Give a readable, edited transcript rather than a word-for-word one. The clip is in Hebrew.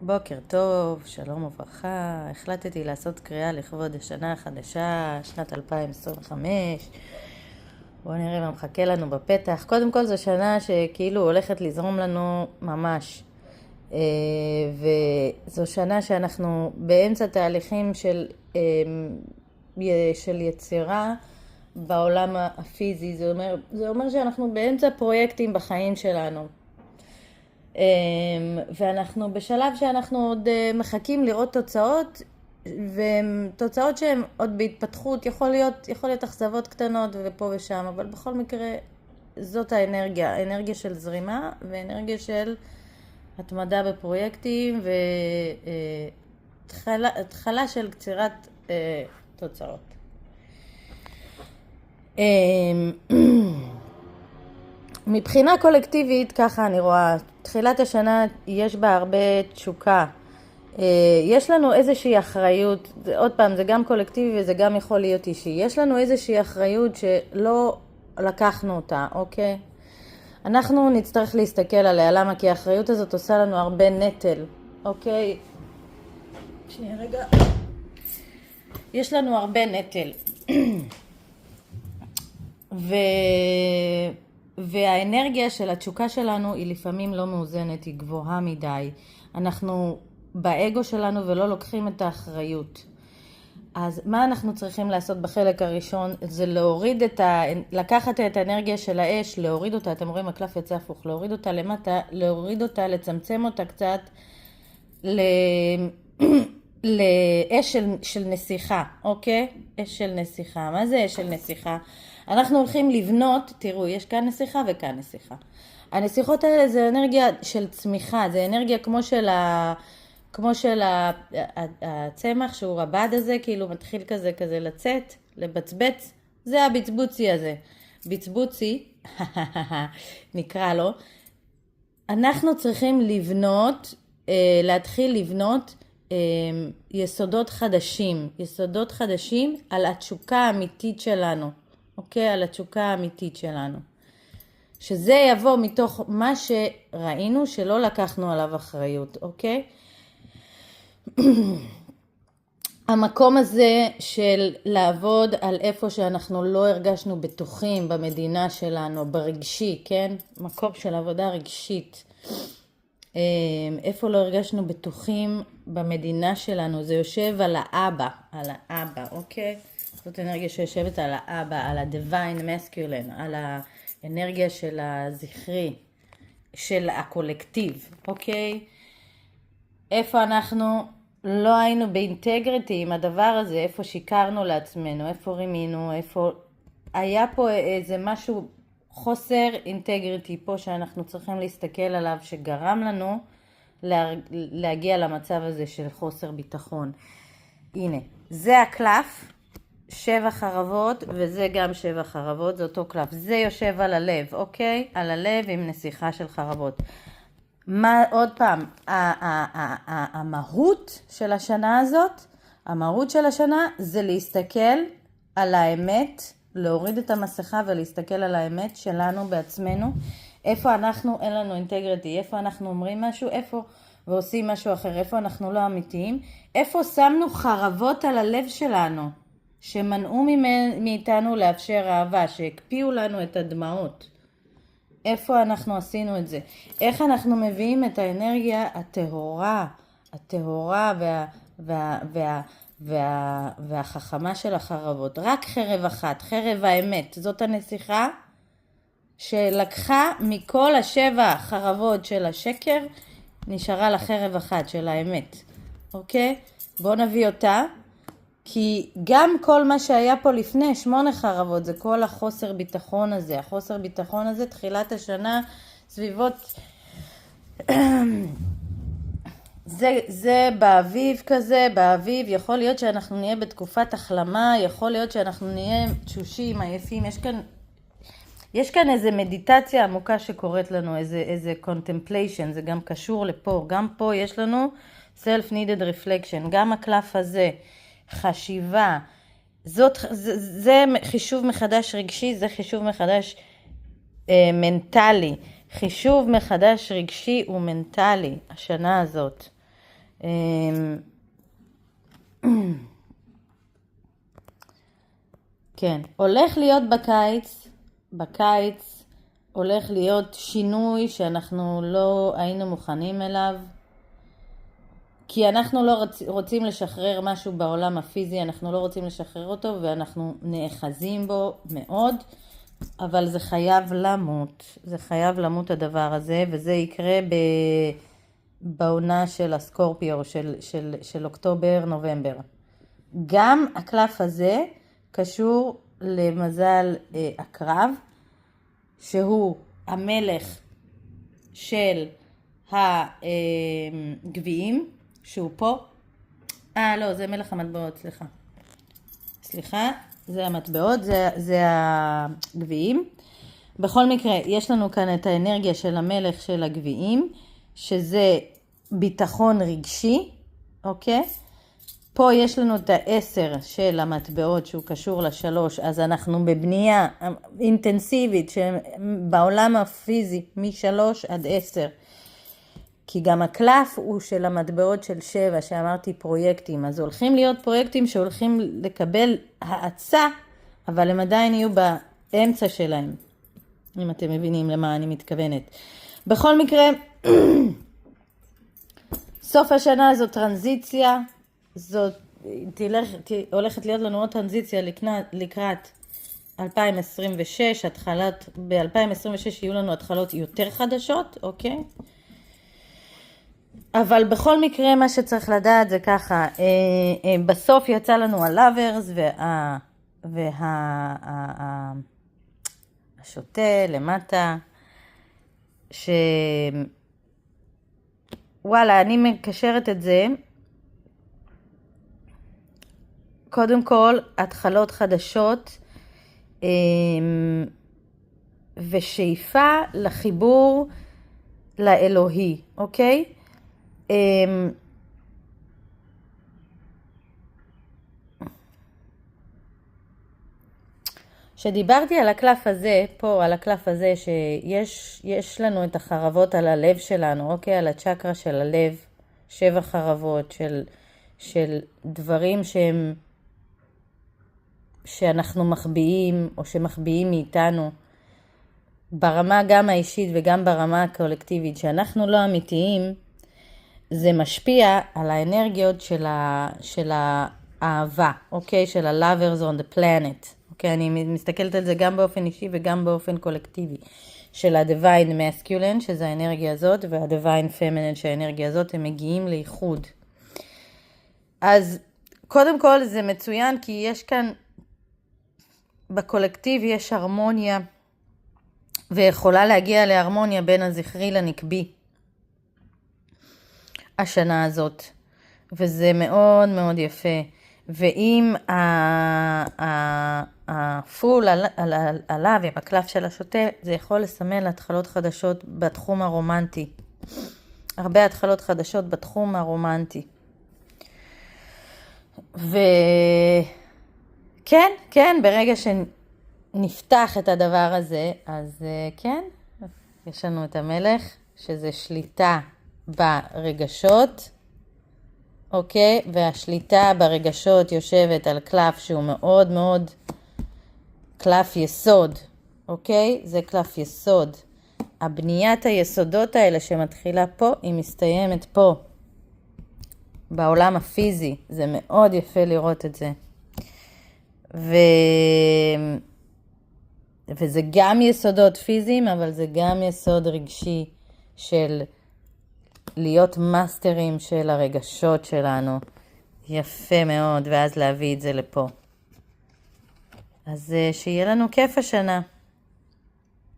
בוקר טוב, שלום וברכה. החלטתי לעשות קריאה לכבוד השנה החדשה, שנת 2025. בואו נראה מה מחכה לנו בפתח. קודם כל זו שנה שכאילו הולכת לזרום לנו ממש. וזו שנה שאנחנו באמצע תהליכים של יצירה בעולם הפיזי. זה אומר שאנחנו באמצע פרויקטים בחיים שלנו. ואנחנו בשלב שאנחנו עוד מחכים לראות תוצאות, ותוצאות שהן עוד בהתפתחות. יכול להיות אכזבות קטנות ופה ושם, אבל בכל מקרה זאת האנרגיה של זרימה ואנרגיה של התמדה בפרויקטים והתחלה של קצירת תוצאות. מבחינה קולקטיבית, ככה אני רואה, תחילת השנה יש בה הרבה תשוקה. יש לנו איזושהי אחריות, עוד פעם, זה גם קולקטיבי וזה גם יכול להיות אישי. יש לנו איזושהי אחריות שלא לקחנו אותה, אוקיי? אנחנו נצטרך להסתכל עליה, למה? כי האחריות הזאת עושה לנו הרבה נטל, אוקיי? שנייה רגע. יש לנו הרבה נטל. והאנרגיה של התשוקה שלנו היא לפעמים לא מאוזנת, היא גבוהה מדי. אנחנו באגו שלנו ולא לוקחים את האחריות. אז מה אנחנו צריכים לעשות בחלק הראשון? זה לקחת את האנרגיה של האש, להוריד אותה, אתם רואים הקלף יצא הפוך, להוריד אותה למטה, להוריד אותה, לצמצם אותה קצת, לאש של נסיכה, אוקיי? אש של נסיכה. מה זה אש של נסיכה? אנחנו הולכים לבנות, תראו, יש כאן נסיכה וכאן נסיכה. הנסיכות האלה זה אנרגיה של צמיחה, זה אנרגיה כמו של הצמח שהוא הבד הזה, כאילו מתחיל כזה לצאת, לבצבץ, זה הבצבוצי הזה. בצבוצי, נקרא לו. אנחנו צריכים להתחיל לבנות יסודות חדשים על התשוקה האמיתית שלנו. אוקיי? על התשוקה האמיתית שלנו. שזה יבוא מתוך מה שראינו שלא לקחנו עליו אחריות, אוקיי? המקום הזה של לעבוד על איפה שאנחנו לא הרגשנו בטוחים במדינה שלנו, ברגשי, כן? מקום של עבודה רגשית. איפה לא הרגשנו בטוחים במדינה שלנו, זה יושב על האבא, אוקיי? זאת אנרגיה שיושבת על האבא, על ה-divine masculine, על האנרגיה של הזכרי, של הקולקטיב, אוקיי? איפה אנחנו לא היינו באינטגריטי עם הדבר הזה, איפה שיקרנו לעצמנו, איפה רימינו, איפה היה פה איזה משהו, חוסר אינטגריטי פה שאנחנו צריכים להסתכל עליו, שגרם לנו להגיע למצב הזה של חוסר ביטחון. הנה, זה הקלף. 7 חרבות, וזה גם 7 חרבות, זה אותו קלף. זה יושב על הלב, אוקיי? על הלב עם נסיכה של חרבות. עוד פעם, המהות של השנה הזאת, זה להסתכל על האמת, להוריד את המסכה ולהסתכל על האמת שלנו בעצמנו. איפה אנחנו, אין לנו אינטגריטי, איפה אנחנו אומרים משהו, איפה ועושים משהו אחר, איפה אנחנו לא אמיתיים, איפה שמנו חרבות על הלב שלנו. שמנעו מאיתנו לאפשר אהבה, שהקפיאו לנו את הדמעות. איפה אנחנו עשינו את זה? איך אנחנו מביאים את האנרגיה הטהורה והחכמה של החרבות? רק חרב אחת, חרב האמת. זאת הנסיכה שלקחה מכל 7 חרבות של השקר, נשארה לחרב אחת של האמת. אוקיי? בואו נביא אותה. כי גם כל מה שהיה פה לפני 8 חרבות, זה כל החוסר ביטחון הזה. החוסר ביטחון הזה, תחילת השנה, סביבות, זה באביב כזה, באביב, יכול להיות שאנחנו נהיה בתקופת החלמה, יכול להיות שאנחנו נהיה תשושים, עייפים, יש כאן איזה מדיטציה עמוקה שקורית לנו, איזה contemplation, זה גם קשור לפה, גם פה יש לנו self-needed reflection, גם הקלף הזה, חשיבה, זה חישוב מחדש רגשי, זה חישוב מחדש מנטלי, חישוב מחדש רגשי ומנטלי, השנה הזאת. כן, הולך להיות בקיץ הולך להיות שינוי שאנחנו לא היינו מוכנים אליו, כי אנחנו לא רוצים לשחרר משהו בעולם הפיזי, אנחנו לא רוצים לשחרר אותו ואנחנו נאחזים בו מאוד, אבל זה חייב למות, זה חייב למות הדבר הזה, וזה יקרה בעונה של הסקורפיו, של אוקטובר, נובמבר. גם הקלף הזה קשור למזל הקרב, שהוא המלך של הגביעים, שהוא פה. לא, זה מלך המטבעות, סליחה, זה המטבעות, זה הגביעים. בכל מקרה, יש לנו כאן את האנרגיה של המלך של הגביעים, שזה ביטחון רגשי, אוקיי? פה יש לנו את ה10 של המטבעות שהוא קשור ל3, אז אנחנו בבנייה אינטנסיבית בעולם הפיזי מ3 עד 10. כי גם הקלף הוא של המטבעות של 7, שאמרתי פרויקטים. אז הולכים להיות פרויקטים שהולכים לקבל האצה, אבל הם עדיין יהיו באמצע שלהם, אם אתם מבינים למה אני מתכוונת. בכל מקרה, סוף השנה זו טרנזיציה, הולכת להיות לנו עוד טרנזיציה לקראת 2026, ב-2026 יהיו לנו התחלות יותר חדשות, אוקיי? אבל בכל מקרה מה שצריך לדעת זה ככה, בסוף יצא לנו הלאברס והשוטה למטה, וואלה, אני מקשרת את זה, קודם כל, התחלות חדשות ושאיפה לחיבור לאלוהי, אוקיי? שדיברתי על הקלף הזה, פה על הקלף הזה, שיש לנו את החרבות על הלב שלנו, אוקיי? על הצ'קרה של הלב, 7 חרבות של דברים שאנחנו מחביאים או שמחביאים מאיתנו, ברמה גם האישית וגם ברמה הקולקטיבית, שאנחנו לא אמיתיים, זה משפיע על האנרגיות של האהבה, אוקיי? של ה-lovers on the planet. אוקיי, אני מסתכלת על זה גם באופן אישי וגם באופן קולקטיבי. של ה-divine masculine, שזה האנרגיה הזאת, וה-divine feminine, שהאנרגיה הזאת, הם מגיעים לאיחוד. אז קודם כל זה מצוין, כי יש כאן, בקולקטיב יש הרמוניה, ויכולה להגיע להרמוניה בין הזכרי לנקבי. השנה הזאת, וזה מאוד מאוד יפה. ואם הפול עליו עם הקלף של השוטה, זה יכול לסמן להתחלות חדשות בתחום הרומנטי. הרבה התחלות חדשות בתחום הרומנטי. וכן, כן, ברגע שנפתח את הדבר הזה, אז כן, יש לנו את המלך, שזה שליטה ברגשות, אוקיי? והשליטה ברגשות יושבת על קלף שהוא מאוד מאוד קלף יסוד, אוקיי? זה קלף יסוד. הבניית היסודות האלה שמתחילה פה, היא מסתיימת פה, בעולם הפיזי. זה מאוד יפה לראות את זה. וזה גם יסודות פיזיים, אבל זה גם יסוד רגשי של להיות מאסטרים של הרגשות שלנו. יפה מאוד, ואז להביא את זה לפה. אז שיהיה לנו כיף השנה.